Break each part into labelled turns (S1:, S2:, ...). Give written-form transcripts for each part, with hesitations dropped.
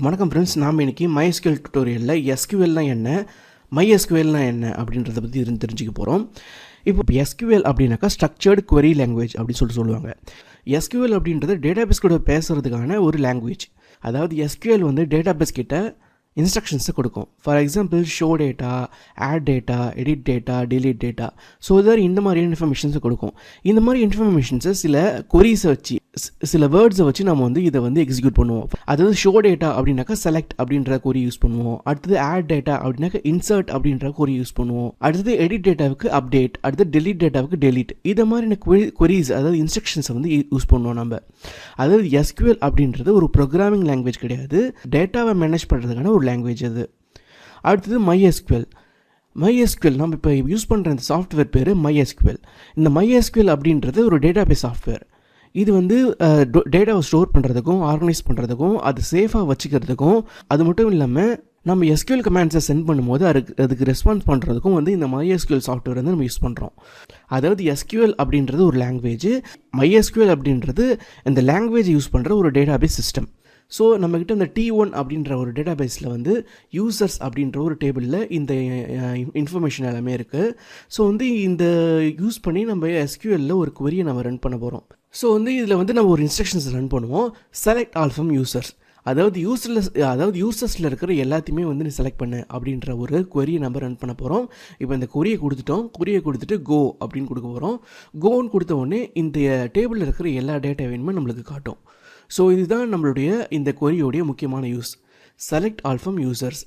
S1: வணக்கம் ஃப்ரெண்ட்ஸ், நாம் இன்றைக்கி MySQL டுட்டோரியலில் SQLனா என்ன, MySQLனா என்ன அப்படின்றத பற்றி தெரிஞ்சுக்க போகிறோம். இப்போ SQL அப்படின்னாக்கா ஸ்ட்ரக்சர்டு query லாங்குவேஜ் அப்படின்னு சொல்லுவாங்க. SQL அப்படின்றது டேட்டாபேஸ் கூட பேசுகிறதுக்கான ஒரு லாங்குவேஜ். அதாவது SQL வந்து டேட்டாபேஸ் கிட்ட இன்ஸ்ட்ரக்ஷன்ஸை கொடுக்கும். For example show data, add data, edit data, delete data, so இதில் இந்த மாதிரியான இன்ஃபர்மேஷன்ஸை கொடுக்கும். இந்த மாதிரி இன்ஃபர்மேஷன்ஸை சில கொரீஸை வச்சு, சில வேர்ட்ஸை வச்சு நம்ம வந்து இதை வந்து எக்ஸிக்யூட் பண்ணுவோம். அதாவது ஷோ டேட்டா அப்படின்னாக்கா செலக்ட் அப்படின்ற கொரி யூஸ் பண்ணுவோம். அடுத்தது ஆட் டேட்டா அப்படின்னாக்கா இன்சர்ட் அப்படின்ற கொரி யூஸ் பண்ணுவோம். அடுத்தது எடிட் டேட்டாவுக்கு அப்டேட், அடுத்தது டெலிட் டேட்டாவுக்கு டெலிட். இதை மாதிரியான கொரீஸ், அதாவது இன்ஸ்ட்ரக்ஷன்ஸை வந்து யூஸ் பண்ணுவோம் நம்ம. அதாவது SQL அப்படின்றது ஒரு ப்ரோக்ராமிங் லாங்குவேஜ் கிடையாது, டேட்டாவை மேனேஜ் பண்ணுறதுக்கான ஒரு லாங்குவேஜ் அது. அடுத்தது MySQL நம்ம இப்போ யூஸ் பண்ணுற இந்த சாஃப்ட்வேர் பேர் MySQL. இந்த MySQL அப்படின்றது ஒரு டேட்டாபேஸ் சாஃப்ட்வேர். இது வந்து டேட்டாவை ஸ்டோர் பண்ணுறதுக்கும், ஆர்கனைஸ் பண்ணுறதுக்கும், அது சேஃபாக வச்சுக்கிறதுக்கும், அது மட்டும் இல்லாமல் நம்ம SQL கமாண்ட்ஸை சென்ட் பண்ணும்போது அதுக்கு ரெஸ்பான்ஸ் பண்ணுறதுக்கும் வந்து இந்த MySQL சாஃப்ட்வேர் வந்து நம்ம யூஸ் பண்ணுறோம். அதாவது SQL அப்படின்றது ஒரு லாங்குவேஜ், MySQL அப்படின்றது இந்த லாங்குவேஜ் யூஸ் பண்ணுற ஒரு டேட்டாபேஸ் சிஸ்டம். ஸோ நம்மக்கிட்ட இந்த T1 அப்படின்ற ஒரு டேட்டாபேஸில் வந்து யூசர்ஸ் அப்படின்ற ஒரு டேபிளில் இந்த இன்ஃபர்மேஷன் எல்லாமே இருக்குது. ஸோ வந்து இந்த யூஸ் பண்ணி நம்ம SQLல ஒரு query நம்ம ரன் பண்ண போகிறோம். ஸோ வந்து இதில் வந்து நம்ம ஒரு இன்ஸ்ட்ரக்ஷன்ஸ் ரன் பண்ணுவோம், செலக்ட் ஆல் ஃப்ரம் யூசர்ஸ். அதாவது யூசர்ஸில் இருக்கிற எல்லாத்தையுமே வந்து நீ செலக்ட் பண்ணு அப்படின்ற ஒரு query நம்ம ரன் பண்ண போகிறோம். இப்போ இந்த கொரியை கொடுத்துட்டு கோ அப்படின்னு கொடுக்க போகிறோம். கோன்னு கொடுத்த உடனே இந்த டேபிளில் இருக்கிற எல்லா டேட்டாவையுமே நம்மளுக்கு காட்டும். ஸோ இதுதான் நம்மளுடைய இந்த கொரியோடைய முக்கியமான use, select all from users.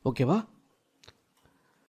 S1: ஓகேவா?